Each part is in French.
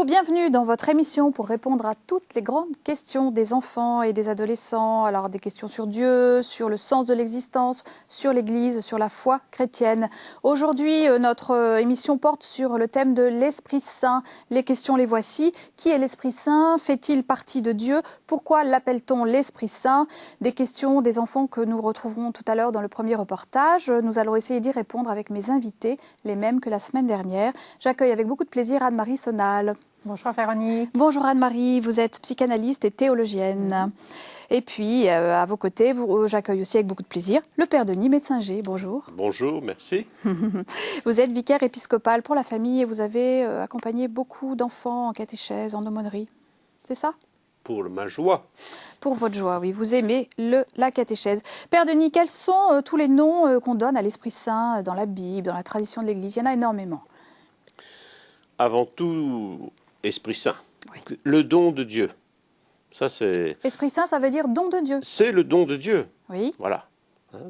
bienvenue dans votre émission pour répondre à toutes les grandes questions des enfants et des adolescents. Alors des questions sur Dieu, sur le sens de l'existence, sur l'Église, sur la foi chrétienne. Aujourd'hui, notre émission porte sur le thème de l'Esprit Saint. Les questions les voici. Qui est l'Esprit Saint? Fait-il partie de Dieu? Pourquoi l'appelle-t-on l'Esprit Saint? Des questions des enfants que nous retrouverons tout à l'heure dans le premier reportage. Nous allons essayer d'y répondre avec mes invités, les mêmes que la semaine dernière. J'accueille avec beaucoup de plaisir Anne-Marie Sonal. Bonjour Véronique. Bonjour Anne-Marie, vous êtes psychanalyste et théologienne. Et puis, à vos côtés, j'accueille aussi avec beaucoup de plaisir le Père Denis Metzinger. Bonjour. Bonjour, merci. Vous êtes vicaire épiscopal pour la famille et vous avez accompagné beaucoup d'enfants en catéchèse, en aumônerie. C'est ça? Pour ma joie. Pour votre joie, oui. Vous aimez la catéchèse. Père Denis, quels sont tous les noms qu'on donne à l'Esprit Saint dans la Bible, dans la tradition de l'Église? Il y en a énormément. Avant tout, Esprit Saint, oui. Le don de Dieu. Ça, c'est... Esprit Saint, ça veut dire don de Dieu. C'est le don de Dieu. Oui. Voilà.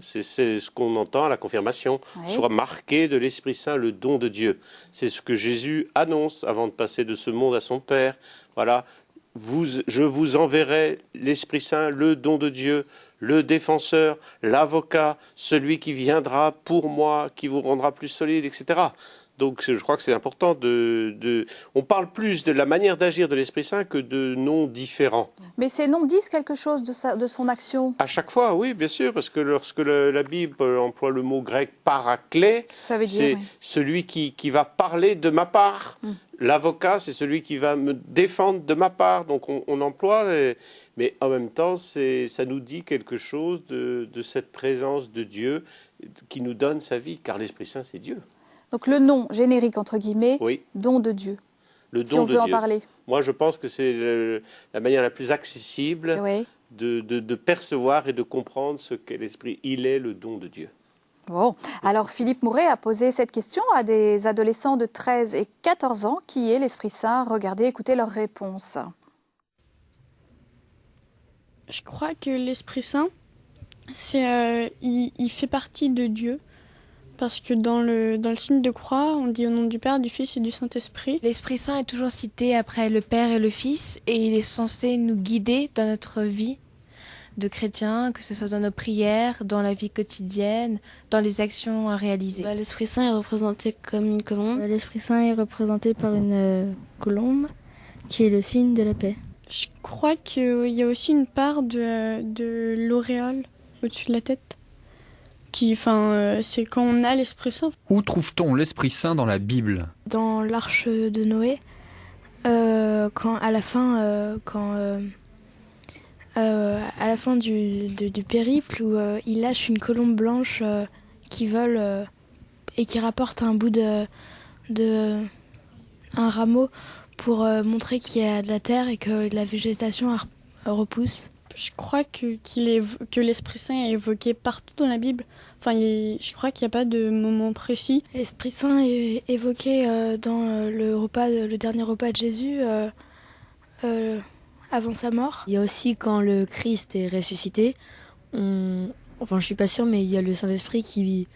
C'est ce qu'on entend à la confirmation. Oui. Soit marqué de l'Esprit Saint, le don de Dieu. C'est ce que Jésus annonce avant de passer de ce monde à son Père. Voilà. Je vous enverrai l'Esprit Saint, le don de Dieu, le défenseur, l'avocat, celui qui viendra pour moi, qui vous rendra plus solide, etc. Donc je crois que c'est important on parle plus de la manière d'agir de l'Esprit Saint que de noms différents. Mais ces noms disent quelque chose de son action. À chaque fois, oui, bien sûr, parce que lorsque la Bible emploie le mot grec paraclé, ça veut dire, c'est oui. celui qui va parler de ma part. L'avocat, c'est celui qui va me défendre de ma part. Donc on emploie, mais en même temps, ça nous dit quelque chose de cette présence de Dieu qui nous donne sa vie, car l'Esprit Saint, c'est Dieu. Donc le nom générique, entre guillemets, oui. Don de Dieu. Le si don on de veut Dieu. En parler. Moi, je pense que c'est la manière la plus accessible oui. de percevoir et de comprendre ce qu'est l'Esprit. Il est le don de Dieu. Bon. Alors Philippe Mouret a posé cette question à des adolescents de 13 et 14 ans. Qui est l'Esprit Saint? Regardez, écoutez leurs réponses. Je crois que l'Esprit Saint, il fait partie de Dieu. Parce que dans le signe de croix, on dit au nom du Père, du Fils et du Saint-Esprit. L'Esprit Saint est toujours cité après le Père et le Fils, et il est censé nous guider dans notre vie de chrétien, que ce soit dans nos prières, dans la vie quotidienne, dans les actions à réaliser. L'Esprit Saint est représenté comme une colombe. L'Esprit Saint est représenté par une colombe qui est le signe de la paix. Je crois qu'il y a aussi une part de l'auréole au-dessus de la tête. C'est quand on a l'Esprit Saint. Où trouve-t-on l'Esprit Saint dans la Bible? Dans l'arche de Noé, à la fin du périple, où il lâche une colombe blanche qui vole et qui rapporte un bout un rameau pour montrer qu'il y a de la terre et que la végétation repousse. Je crois que l'Esprit Saint est évoqué partout dans la Bible. Je crois qu'il n'y a pas de moment précis. L'Esprit Saint est évoqué dans le dernier repas de Jésus avant sa mort. Il y a aussi quand le Christ est ressuscité, je suis pas sûre, mais il y a le Saint-Esprit qui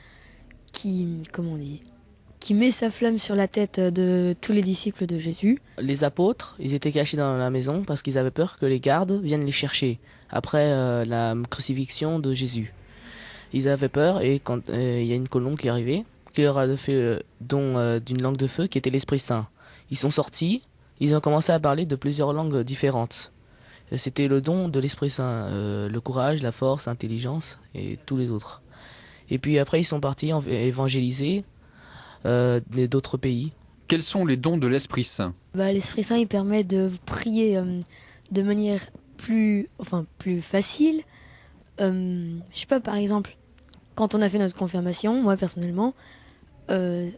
met sa flamme sur la tête de tous les disciples de Jésus. Les apôtres, ils étaient cachés dans la maison parce qu'ils avaient peur que les gardes viennent les chercher après la crucifixion de Jésus. Ils avaient peur et quand il y a une colombe qui est arrivée, qui leur a fait don d'une langue de feu qui était l'Esprit Saint. Ils sont sortis, ils ont commencé à parler de plusieurs langues différentes. C'était le don de l'Esprit Saint, le courage, la force, l'intelligence et tous les autres. Et puis après ils sont partis évangéliser d'autres pays. Quels sont les dons de l'Esprit Saint? L'Esprit Saint il permet de prier de manière plus facile. Je sais pas, par exemple, quand on a fait notre confirmation, moi personnellement, je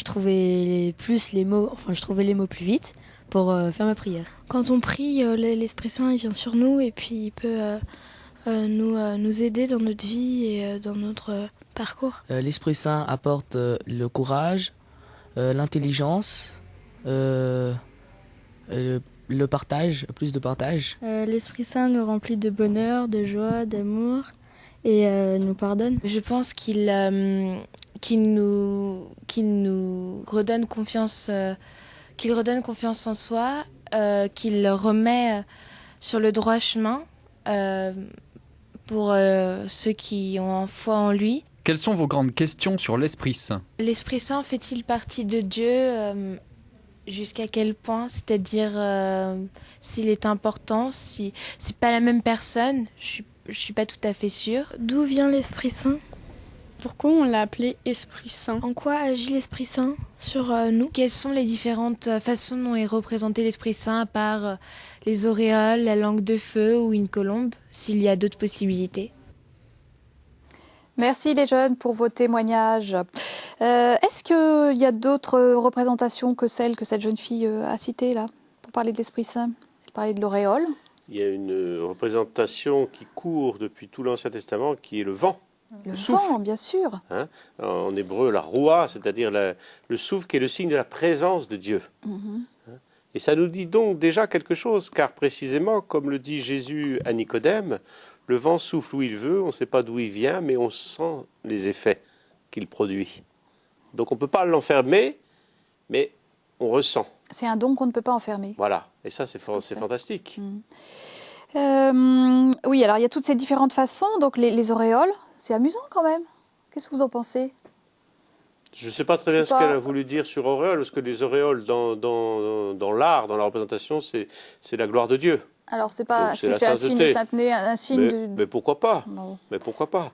trouvais les mots plus vite pour faire ma prière. Quand on prie, l'Esprit Saint il vient sur nous et puis il peut nous aider dans notre vie et dans notre parcours. L'Esprit Saint apporte le courage, l'intelligence, le partage, plus de partage. L'Esprit Saint nous remplit de bonheur, de joie, d'amour et nous pardonne. Je pense qu'il nous redonne confiance qu'il redonne confiance en soi, qu'il remet sur le droit chemin pour ceux qui ont foi en lui. Quelles sont vos grandes questions sur l'Esprit Saint? L'Esprit Saint fait-il partie de Dieu jusqu'à quel point? C'est-à-dire s'il est important, si c'est pas la même personne, je suis pas tout à fait sûre. D'où vient l'Esprit Saint? Pourquoi on l'a appelé Esprit Saint? En quoi agit l'Esprit Saint sur nous? Quelles sont les différentes façons dont est représenté l'Esprit Saint, à part les auréoles, la langue de feu ou une colombe, s'il y a d'autres possibilités? Merci les jeunes pour vos témoignages. Est-ce qu'il y a d'autres représentations que celles que cette jeune fille a citées là, pour parler de l'Esprit Saint? Elle parlait de l'auréole. Il y a une représentation qui court depuis tout l'Ancien Testament, qui est le vent. Le souffle. vent, bien sûr. Hein, en hébreu, la roua, c'est-à-dire le souffle qui est le signe de la présence de Dieu. Et ça nous dit donc déjà quelque chose, car précisément, comme le dit Jésus à Nicodème, le vent souffle où il veut, on ne sait pas d'où il vient, mais on sent les effets qu'il produit. Donc on ne peut pas l'enfermer, mais on ressent. C'est un don qu'on ne peut pas enfermer. Voilà, et ça c'est fantastique. Oui, alors il y a toutes ces différentes façons, donc les auréoles, c'est amusant quand même. Qu'est-ce que vous en pensez? Je ne sais pas très bien ce qu'elle a voulu dire sur auréole, parce que les auréoles dans l'art, dans la représentation, c'est la gloire de Dieu. Alors c'est pas Donc, si la c'est un signe de sainteté. sainteté, un signe de... Mais pourquoi pas? Non. Mais pourquoi pas?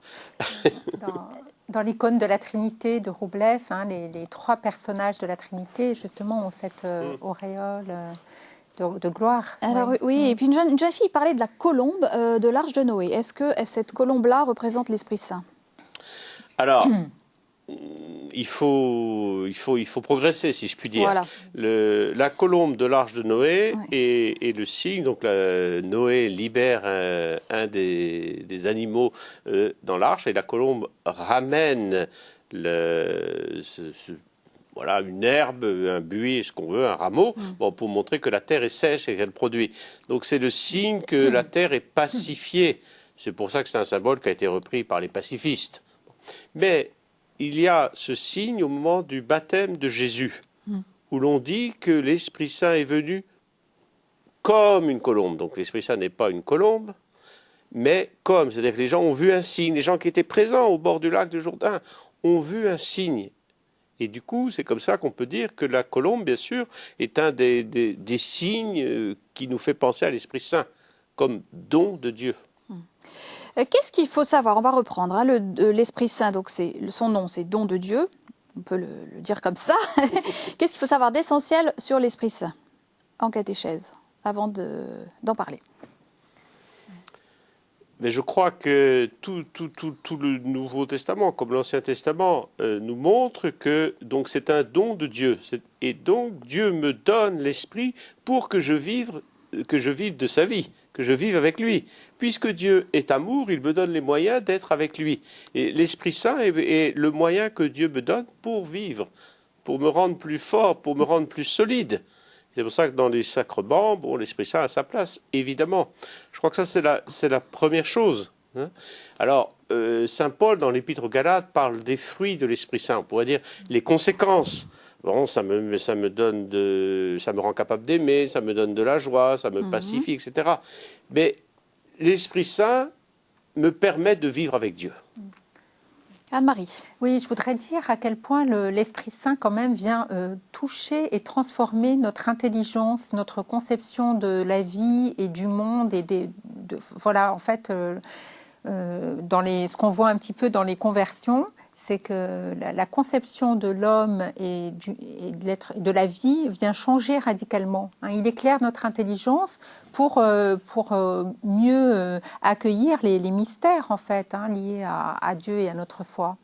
Dans l'icône de la Trinité de Roublev, les trois personnages de la Trinité, justement, ont cette auréole de gloire. Alors oui, et puis une jeune fille parlait de la colombe de l'Arche de Noé. Est-ce que cette colombe-là représente l'Esprit Saint? Alors, il faut progresser, si je puis dire. Voilà. La colombe de l'Arche de Noé est le signe, donc Noé libère un des animaux dans l'arche, et la colombe ramène voilà, une herbe, un buis, ce qu'on veut, un rameau, pour montrer que la terre est sèche et qu'elle produit. Donc c'est le signe que la terre est pacifiée. C'est pour ça que c'est un symbole qui a été repris par les pacifistes. Mais il y a ce signe au moment du baptême de Jésus, où l'on dit que l'Esprit Saint est venu comme une colombe. Donc l'Esprit Saint n'est pas une colombe, mais comme. C'est-à-dire que les gens ont vu un signe. Les gens qui étaient présents au bord du lac de Jourdain ont vu un signe. Et du coup, c'est comme ça qu'on peut dire que la colombe, bien sûr, est un des signes qui nous fait penser à l'Esprit Saint, comme don de Dieu. Qu'est-ce qu'il faut savoir? On va reprendre l'Esprit Saint, donc son nom, c'est don de Dieu. On peut le dire comme ça. Qu'est-ce qu'il faut savoir d'essentiel sur l'Esprit Saint en catéchèse, avant d'en parler? Mais je crois que tout le Nouveau Testament, comme l'Ancien Testament, nous montre que donc c'est un don de Dieu. Et donc Dieu me donne l'Esprit pour que je vive de sa vie, que je vive avec lui. Puisque Dieu est amour, il me donne les moyens d'être avec lui. Et l'Esprit Saint est le moyen que Dieu me donne pour vivre, pour me rendre plus fort, pour me rendre plus solide. C'est pour ça que dans les sacrements, l'Esprit Saint a sa place, évidemment. Je crois que ça, c'est la première chose. Hein. Alors, Saint Paul, dans l'Épître aux Galates, parle des fruits de l'Esprit Saint. On pourrait dire les conséquences. Bon, ça me rend capable d'aimer, ça me donne de la joie, ça me pacifie, etc. Mais l'Esprit Saint me permet de vivre avec Dieu. Anne-Marie. Oui, je voudrais dire à quel point l'Esprit Saint quand même vient toucher et transformer notre intelligence, notre conception de la vie et du monde et voilà, en fait, ce qu'on voit un petit peu dans les conversions, c'est que la conception de l'homme et de la vie vient changer radicalement. Il éclaire notre intelligence pour mieux accueillir les mystères en fait, liés à Dieu et à notre foi.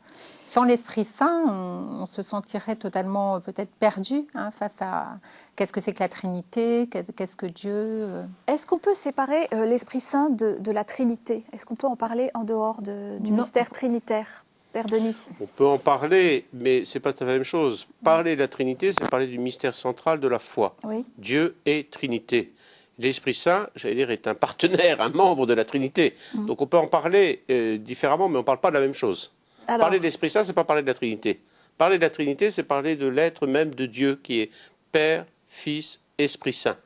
Sans l'Esprit Saint, on se sentirait totalement peut-être perdu face à qu'est-ce que c'est que la Trinité, qu'est-ce que Dieu. Est-ce qu'on peut séparer l'Esprit Saint de la Trinité? Est-ce qu'on peut en parler en dehors du mystère trinitaire? Père Denis. On peut en parler, mais ce n'est pas la même chose. Parler de la Trinité, c'est parler du mystère central de la foi. Oui. Dieu est Trinité. L'Esprit Saint, j'allais dire, est un partenaire, un membre de la Trinité. Donc on peut en parler différemment, mais on ne parle pas de la même chose. Alors, parler de l'Esprit Saint, ce n'est pas parler de la Trinité. Parler de la Trinité, c'est parler de l'être même de Dieu, qui est Père, Fils, Esprit Saint.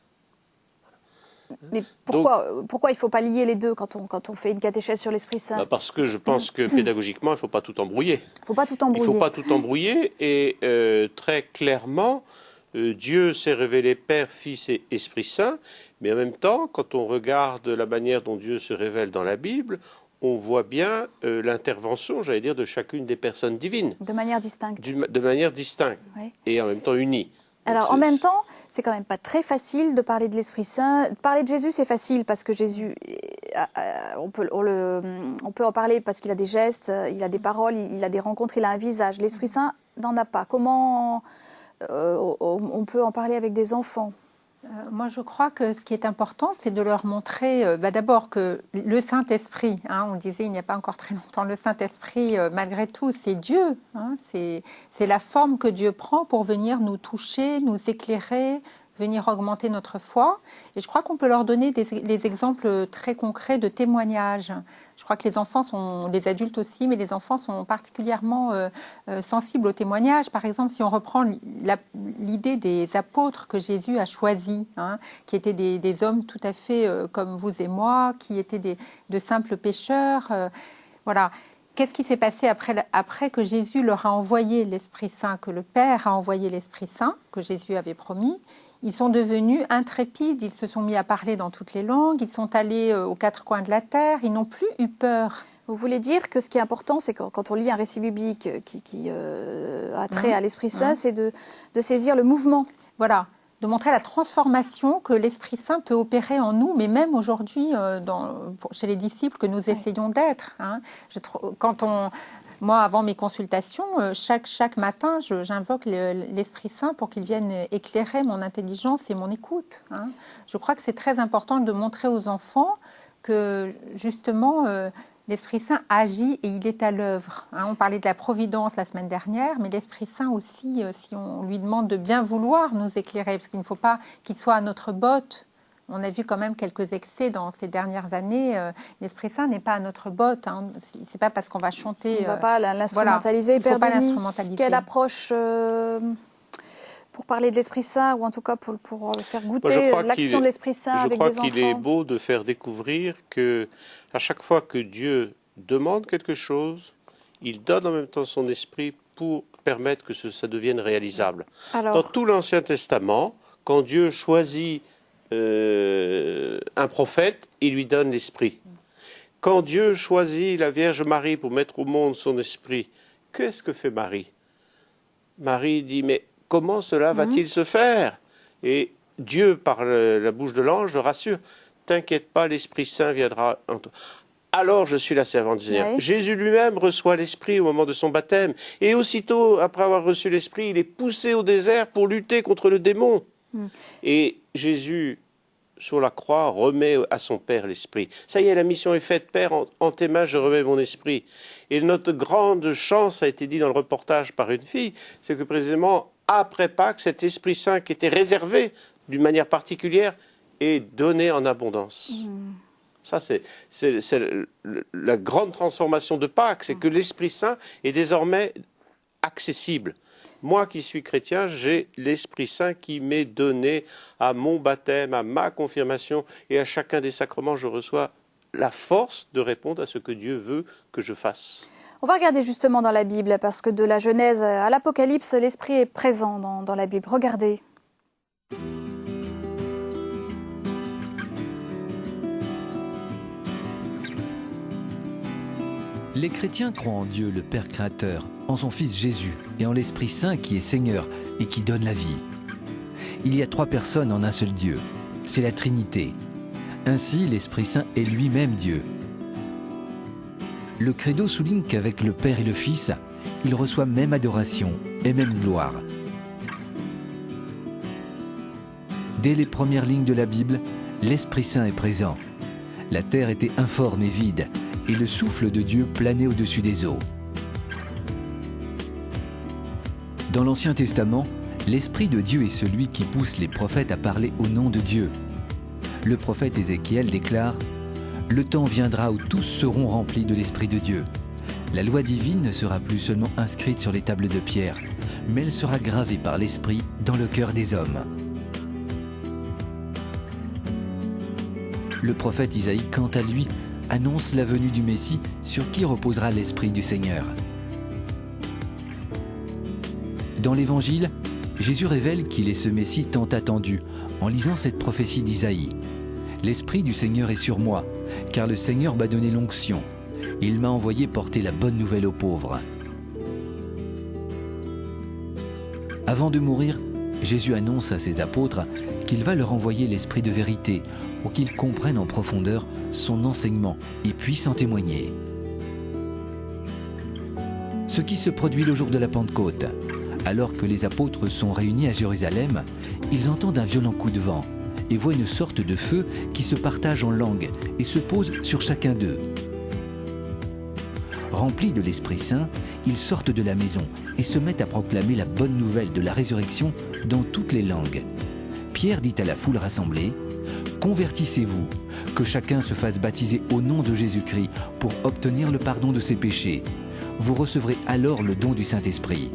Mais pourquoi il ne faut pas lier les deux quand on fait une catéchèse sur l'Esprit Saint? Parce que je pense que pédagogiquement, il ne faut pas tout embrouiller. Il ne faut pas tout embrouiller. Il ne faut pas tout embrouiller et très clairement, Dieu s'est révélé Père, Fils et Esprit Saint, mais en même temps, quand on regarde la manière dont Dieu se révèle dans la Bible, on voit bien l'intervention, j'allais dire, de chacune des personnes divines. De manière distincte. De manière distincte, oui. Et en même temps unie. Alors en même temps, c'est quand même pas très facile de parler de l'Esprit Saint. Parler de Jésus, c'est facile parce que Jésus, on peut en parler parce qu'il a des gestes, il a des paroles, il a des rencontres, il a un visage. L'Esprit Saint n'en a pas. Comment on peut en parler avec des enfants? Moi, je crois que ce qui est important, c'est de leur montrer d'abord que le Saint-Esprit, on disait il n'y a pas encore très longtemps, le Saint-Esprit, malgré tout, c'est Dieu. C'est la forme que Dieu prend pour venir nous toucher, nous éclairer, venir augmenter notre foi. Et je crois qu'on peut leur donner des exemples très concrets de témoignages. Je crois que les enfants sont, les adultes aussi, mais les enfants sont particulièrement sensibles aux témoignages. Par exemple, si on reprend l'idée des apôtres que Jésus a choisis, qui étaient des hommes tout à fait comme vous et moi, qui étaient de simples pécheurs, voilà. Qu'est-ce qui s'est passé après que Jésus leur a envoyé l'Esprit Saint, que le Père a envoyé l'Esprit Saint, que Jésus avait promis? Ils sont devenus intrépides, ils se sont mis à parler dans toutes les langues, ils sont allés aux quatre coins de la terre, ils n'ont plus eu peur. Vous voulez dire que ce qui est important, c'est quand on lit un récit biblique qui a trait à l'Esprit Saint, c'est de saisir le mouvement. Voilà, de montrer la transformation que l'Esprit Saint peut opérer en nous, mais même aujourd'hui chez les disciples que nous essayons d'être. Moi, avant mes consultations, chaque matin, j'invoque l'Esprit Saint pour qu'il vienne éclairer mon intelligence et mon écoute. Je crois que c'est très important de montrer aux enfants que, justement, l'Esprit Saint agit et il est à l'œuvre. On parlait de la providence la semaine dernière, mais l'Esprit Saint aussi, si on lui demande de bien vouloir nous éclairer, parce qu'il ne faut pas qu'il soit à notre botte. On a vu quand même quelques excès dans ces dernières années. L'Esprit Saint n'est pas à notre botte. C'est pas parce qu'on va chanter. On ne va pas l'instrumentaliser. Voilà. Il ne faut pas l'instrumentaliser. Quelle approche pour parler de l'Esprit Saint, ou en tout cas pour faire goûter l'action de l'Esprit Saint avec des enfants? Je crois qu'il est beau de faire découvrir que à chaque fois que Dieu demande quelque chose, il donne en même temps son esprit pour permettre que ça devienne réalisable. Dans tout l'Ancien Testament, quand Dieu choisit un prophète, il lui donne l'esprit. Quand Dieu choisit la Vierge Marie pour mettre au monde son esprit, qu'est-ce que fait Marie? Marie dit, mais comment cela va-t-il se faire? Et Dieu, par la bouche de l'ange, le rassure, t'inquiète pas, l'Esprit Saint viendra en toi. Alors je suis la servante du Seigneur. Oui. Jésus lui-même reçoit l'Esprit au moment de son baptême. Et aussitôt, après avoir reçu l'Esprit, il est poussé au désert pour lutter contre le démon. Et Jésus, sur la croix, remet à son Père l'Esprit. Ça y est, la mission est faite. Père, en tes mains, je remets mon esprit. Et notre grande chance, a été dit dans le reportage par une fille, c'est que précisément, après Pâques, cet Esprit Saint qui était réservé d'une manière particulière est donné en abondance. Ça, c'est la grande transformation de Pâques, c'est que l'Esprit Saint est désormais accessible. Moi qui suis chrétien, j'ai l'Esprit Saint qui m'est donné à mon baptême, à ma confirmation et à chacun des sacrements. Je reçois la force de répondre à ce que Dieu veut que je fasse. On va regarder justement dans la Bible, parce que de la Genèse à l'Apocalypse, l'Esprit est présent dans la Bible. Regardez. Les chrétiens croient en Dieu, le Père créateur, en son Fils Jésus et en l'Esprit Saint qui est Seigneur et qui donne la vie. Il y a 3 personnes en un seul Dieu. C'est la Trinité. Ainsi, l'Esprit Saint est lui-même Dieu. Le credo souligne qu'avec le Père et le Fils, il reçoit même adoration et même gloire. Dès les premières lignes de la Bible, l'Esprit Saint est présent. La terre était informe et vide, et le souffle de Dieu planait au-dessus des eaux. Dans l'Ancien Testament, l'Esprit de Dieu est celui qui pousse les prophètes à parler au nom de Dieu. Le prophète Ézéchiel déclare « Le temps viendra où tous seront remplis de l'Esprit de Dieu. La loi divine ne sera plus seulement inscrite sur les tables de pierre, mais elle sera gravée par l'Esprit dans le cœur des hommes. » Le prophète Isaïe, quant à lui, annonce la venue du Messie sur qui reposera l'Esprit du Seigneur. Dans l'Évangile, Jésus révèle qu'il est ce Messie tant attendu en lisant cette prophétie d'Isaïe. « L'Esprit du Seigneur est sur moi, car le Seigneur m'a donné l'onction. Il m'a envoyé porter la bonne nouvelle aux pauvres. » Avant de mourir, Jésus annonce à ses apôtres qu'il va leur envoyer l'Esprit de vérité pour qu'ils comprennent en profondeur son enseignement et puissent en témoigner. Ce qui se produit le jour de la Pentecôte. Alors que les apôtres sont réunis à Jérusalem, ils entendent un violent coup de vent et voient une sorte de feu qui se partage en langues et se pose sur chacun d'eux. Remplis de l'Esprit Saint, ils sortent de la maison et se mettent à proclamer la bonne nouvelle de la résurrection dans toutes les langues. Pierre dit à la foule rassemblée, « Convertissez-vous, que chacun se fasse baptiser au nom de Jésus-Christ pour obtenir le pardon de ses péchés. Vous recevrez alors le don du Saint-Esprit. »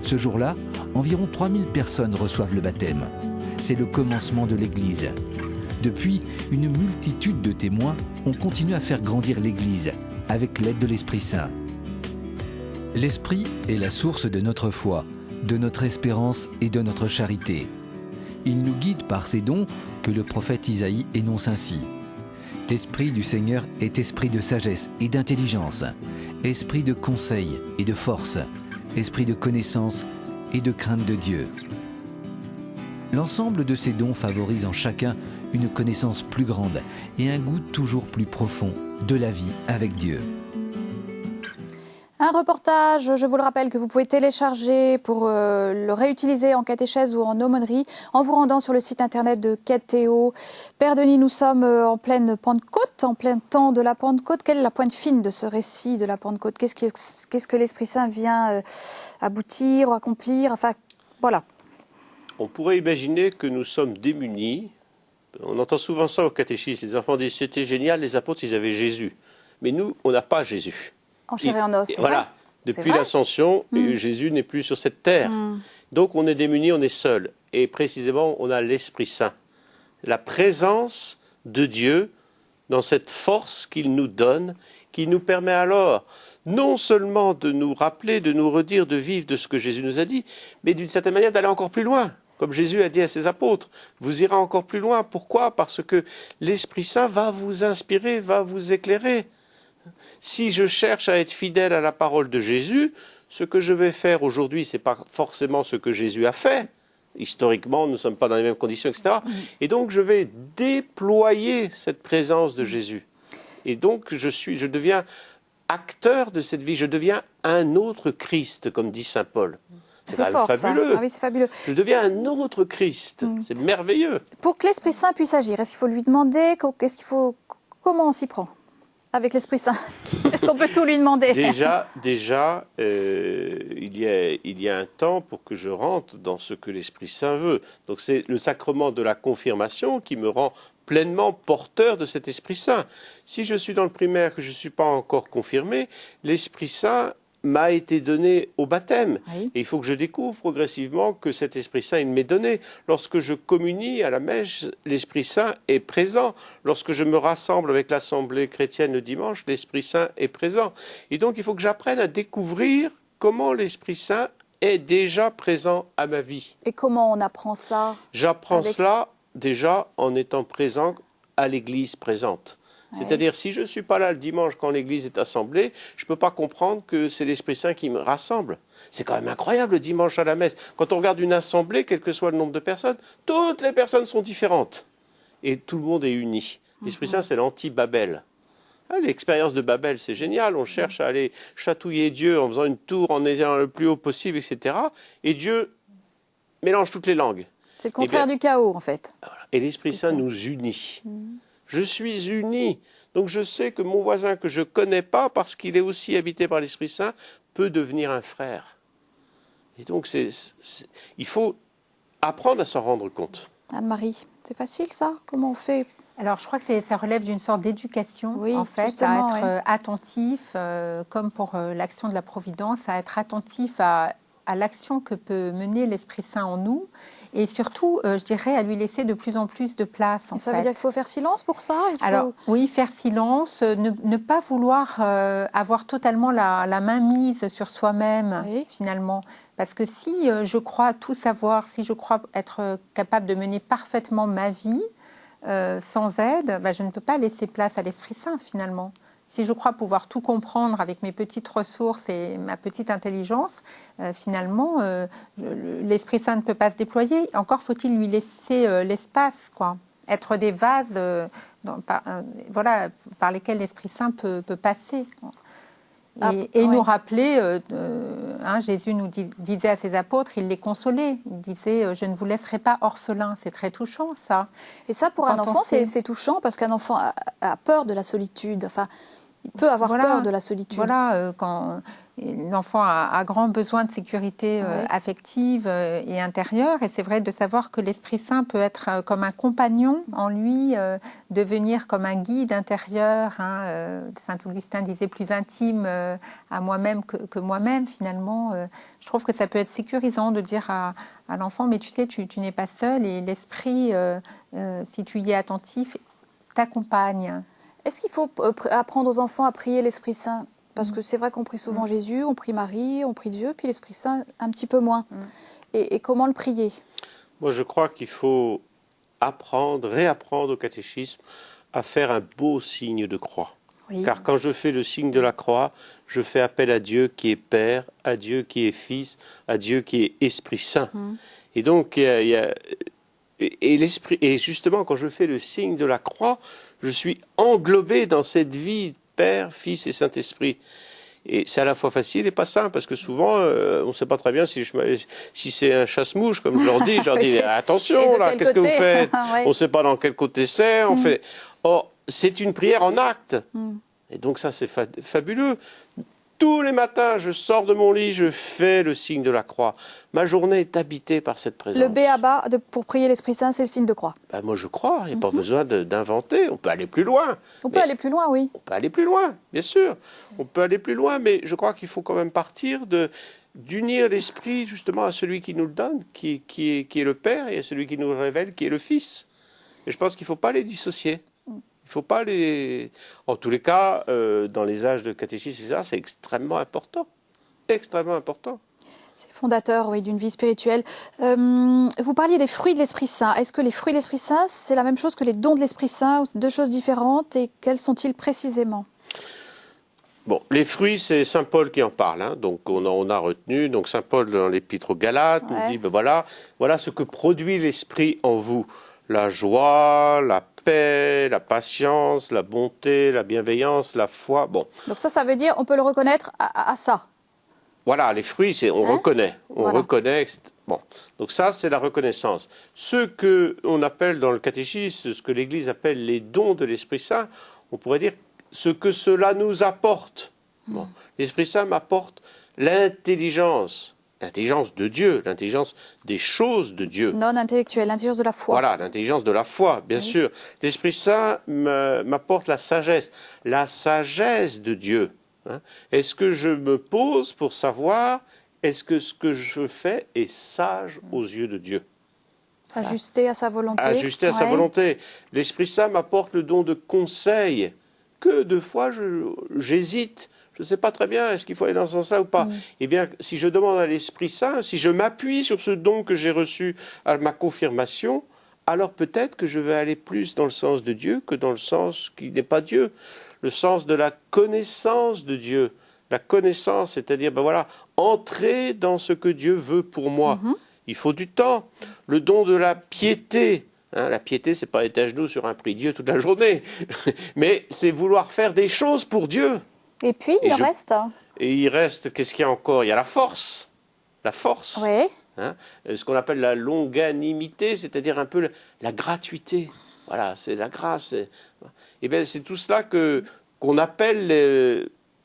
Ce jour-là, environ 3000 personnes reçoivent le baptême. C'est le commencement de l'Église. Depuis, une multitude de témoins ont continué à faire grandir l'Église avec l'aide de l'Esprit Saint. L'Esprit est la source de notre foi, de notre espérance et de notre charité. Il nous guide par ces dons que le prophète Isaïe énonce ainsi. L'Esprit du Seigneur est esprit de sagesse et d'intelligence, esprit de conseil et de force, esprit de connaissance et de crainte de Dieu. L'ensemble de ces dons favorise en chacun une connaissance plus grande et un goût toujours plus profond de la vie avec Dieu. Un reportage, je vous le rappelle, que vous pouvez télécharger pour le réutiliser en catéchèse ou en aumônerie en vous rendant sur le site internet de Quai Théo. Père Denis, nous sommes en pleine Pentecôte, en plein temps de la Pentecôte. Quelle est la pointe fine de ce récit de la Pentecôte? Qu'est-ce que l'Esprit Saint vient aboutir, accomplir? Enfin, voilà. On pourrait imaginer que nous sommes démunis. On entend souvent ça au catéchisme. Les enfants disent « c'était génial, les apôtres, ils avaient Jésus ». Mais nous, on n'a pas Jésus. En chair et en os. Voilà. Depuis l'ascension, Jésus n'est plus sur cette terre. Donc on est démunis, on est seul. Et précisément, on a l'Esprit Saint. La présence de Dieu dans cette force qu'il nous donne, qui nous permet alors non seulement de nous rappeler, de nous redire, de vivre de ce que Jésus nous a dit, mais d'une certaine manière d'aller encore plus loin. Comme Jésus a dit à ses apôtres, vous irez encore plus loin. Pourquoi? Parce que l'Esprit Saint va vous inspirer, va vous éclairer. Si je cherche à être fidèle à la parole de Jésus, ce que je vais faire aujourd'hui, ce n'est pas forcément ce que Jésus a fait. Historiquement, nous ne sommes pas dans les mêmes conditions, etc. Et donc, je vais déployer cette présence de Jésus. Et donc, je deviens acteur de cette vie. Je deviens un autre Christ, comme dit saint Paul. C'est fort, fabuleux. Ça. Ah oui, c'est fabuleux. Je deviens un autre Christ. C'est merveilleux. Pour que l'Esprit Saint puisse agir, est-ce qu'il faut lui demander? Comment on s'y prend avec l'Esprit Saint? Est-ce qu'on peut tout lui demander? Déjà, il y a un temps pour que je rentre dans ce que l'Esprit Saint veut. Donc c'est le sacrement de la confirmation qui me rend pleinement porteur de cet Esprit Saint. Si je suis dans le primaire, que je ne suis pas encore confirmé, l'Esprit Saint m'a été donné au baptême. Oui. Et il faut que je découvre progressivement que cet Esprit Saint, il m'est donné. Lorsque je communie à la messe, l'Esprit Saint est présent. Lorsque je me rassemble avec l'Assemblée chrétienne le dimanche, l'Esprit Saint est présent. Et donc, il faut que j'apprenne à découvrir comment l'Esprit Saint est déjà présent à ma vie. Et comment on apprend ça? J'apprends cela déjà en étant présent à l'Église présente. C'est-à-dire, si je ne suis pas là le dimanche quand l'Église est assemblée, je ne peux pas comprendre que c'est l'Esprit Saint qui me rassemble. C'est quand même incroyable le dimanche à la messe. Quand on regarde une assemblée, quel que soit le nombre de personnes, toutes les personnes sont différentes. Et tout le monde est uni. L'Esprit Saint, c'est l'anti-Babel. L'expérience de Babel, c'est génial. On cherche à aller chatouiller Dieu en faisant une tour, en étant le plus haut possible, etc. Et Dieu mélange toutes les langues. C'est le contraire du chaos, en fait. Et l'Esprit Saint nous unit. Je suis uni. Donc je sais que mon voisin que je ne connais pas, parce qu'il est aussi habité par l'Esprit Saint, peut devenir un frère. Et donc il faut apprendre à s'en rendre compte. Anne-Marie, c'est facile ça? Comment on fait? Alors, je crois que ça relève d'une sorte d'éducation, oui, en fait, justement, à être attentif, comme pour l'action de la Providence, à être attentif à à l'action que peut mener l'Esprit Saint en nous, et surtout, je dirais, à lui laisser de plus en plus de place. Et ça veut dire qu'il faut faire silence pour ça? Alors, oui, faire silence, ne pas vouloir avoir totalement la main mise sur soi-même, finalement. Parce que si je crois tout savoir, si je crois être capable de mener parfaitement ma vie sans aide, je ne peux pas laisser place à l'Esprit Saint, finalement. Si je crois pouvoir tout comprendre avec mes petites ressources et ma petite intelligence, finalement, l'Esprit Saint ne peut pas se déployer. Encore faut-il lui laisser l'espace, quoi. Être des vases par lesquels l'Esprit Saint peut passer. Et nous rappeler, Jésus nous disait à ses apôtres, il les consolait. Il disait, je ne vous laisserai pas orphelins. C'est très touchant, ça. Et ça, pour un enfant, c'est touchant parce qu'un enfant a peur de la solitude. Enfin, il peut avoir peur de la solitude. Voilà, quand l'enfant a grand besoin de sécurité affective et intérieure. Et c'est vrai de savoir que l'Esprit Saint peut être comme un compagnon en lui, devenir comme un guide intérieur. Saint Augustin disait plus intime à moi-même que moi-même, finalement. Je trouve que ça peut être sécurisant de dire à l'enfant, mais tu sais, tu n'es pas seul et l'Esprit, si tu y es attentif, t'accompagne. Est-ce qu'il faut apprendre aux enfants à prier l'Esprit Saint? Parce que c'est vrai qu'on prie souvent Jésus, on prie Marie, on prie Dieu, puis l'Esprit Saint un petit peu moins. Et comment le prier? Moi, je crois qu'il faut réapprendre au catéchisme à faire un beau signe de croix. Oui. Car quand je fais le signe de la croix, je fais appel à Dieu qui est Père, à Dieu qui est Fils, à Dieu qui est Esprit Saint. Et donc, et justement, quand je fais le signe de la croix, je suis englobé dans cette vie Père, Fils et Saint-Esprit. Et c'est à la fois facile et pas simple, parce que souvent, on ne sait pas très bien si c'est un chasse-mouche, comme je leur dis. Je leur dis, attention, là, qu'est-ce que vous faites? On ne sait pas dans quel côté c'est. Or, c'est une prière en acte. Et donc ça, c'est fabuleux. Tous les matins, je sors de mon lit, je fais le signe de la croix. Ma journée est habitée par cette présence. Le b.a.-ba pour prier l'Esprit Saint, c'est le signe de croix. Moi, je crois. Il n'y a pas besoin d'inventer. On peut aller plus loin. On peut aller plus loin, oui. On peut aller plus loin, bien sûr. On peut aller plus loin, mais je crois qu'il faut quand même partir d'unir l'Esprit justement à celui qui nous le donne, qui est le Père, et à celui qui nous le révèle, qui est le Fils. Et je pense qu'il ne faut pas les dissocier. Il ne faut pas les... En tous les cas, dans les âges de catéchisme, c'est extrêmement important. Extrêmement important. C'est fondateur, oui, d'une vie spirituelle. Vous parliez des fruits de l'Esprit Saint. Est-ce que les fruits de l'Esprit Saint, c'est la même chose que les dons de l'Esprit Saint, ou c'est deux choses différentes? Et quels sont-ils précisément? Bon, les fruits, c'est Saint Paul qui en parle. Donc on a retenu. Donc Saint Paul, dans l'Épître aux Galates, nous dit, voilà ce que produit l'Esprit en vous. La joie, la paix, la patience, la bonté, la bienveillance, la foi. Bon. Donc ça veut dire on peut le reconnaître à ça. Voilà, les fruits, on reconnaît. On reconnaît. Bon. Donc ça, c'est la reconnaissance. Ce que on appelle dans le catéchisme, ce que l'Église appelle les dons de l'Esprit Saint, on pourrait dire ce que cela nous apporte. Bon. L'Esprit Saint m'apporte l'intelligence. L'intelligence de Dieu, l'intelligence des choses de Dieu. Non intellectuelle, l'intelligence de la foi. Voilà, l'intelligence de la foi, bien sûr. L'Esprit Saint m'apporte la sagesse de Dieu. Est-ce que je me pose pour savoir, est-ce que ce que je fais est sage aux yeux de Dieu? Ajusté à sa volonté. Ajusté à sa volonté. L'Esprit Saint m'apporte le don de conseil, que de fois j'hésite. Je ne sais pas très bien, est-ce qu'il faut aller dans ce sens-là ou pas? Eh bien, si je demande à l'Esprit Saint, si je m'appuie sur ce don que j'ai reçu à ma confirmation, alors peut-être que je vais aller plus dans le sens de Dieu que dans le sens qui n'est pas Dieu. Le sens de la connaissance de Dieu. La connaissance, c'est-à-dire, entrer dans ce que Dieu veut pour moi. Il faut du temps. Le don de la piété. La piété, c'est pas être à genoux sur un prie-dieu toute la journée. Mais c'est vouloir faire des choses pour Dieu. Et puis, il reste. Et il reste, qu'est-ce qu'il y a encore? Il y a la force. La force. Oui. Ce qu'on appelle la longanimité, c'est-à-dire un peu la gratuité. Voilà, c'est la grâce. Et bien, c'est tout cela qu'on appelle,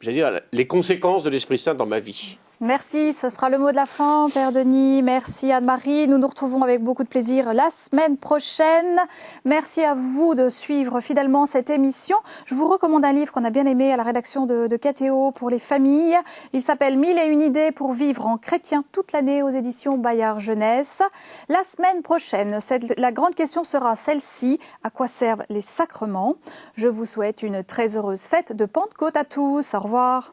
les conséquences de l'Esprit Saint dans ma vie. Merci, ce sera le mot de la fin, Père Denis. Merci Anne-Marie. Nous nous retrouvons avec beaucoup de plaisir la semaine prochaine. Merci à vous de suivre fidèlement cette émission. Je vous recommande un livre qu'on a bien aimé à la rédaction de Catéo pour les familles. Il s'appelle 1001 idées pour vivre en chrétien toute l'année aux éditions Bayard Jeunesse. La semaine prochaine, la grande question sera celle-ci. À quoi servent les sacrements? Je vous souhaite une très heureuse fête de Pentecôte à tous. Au revoir.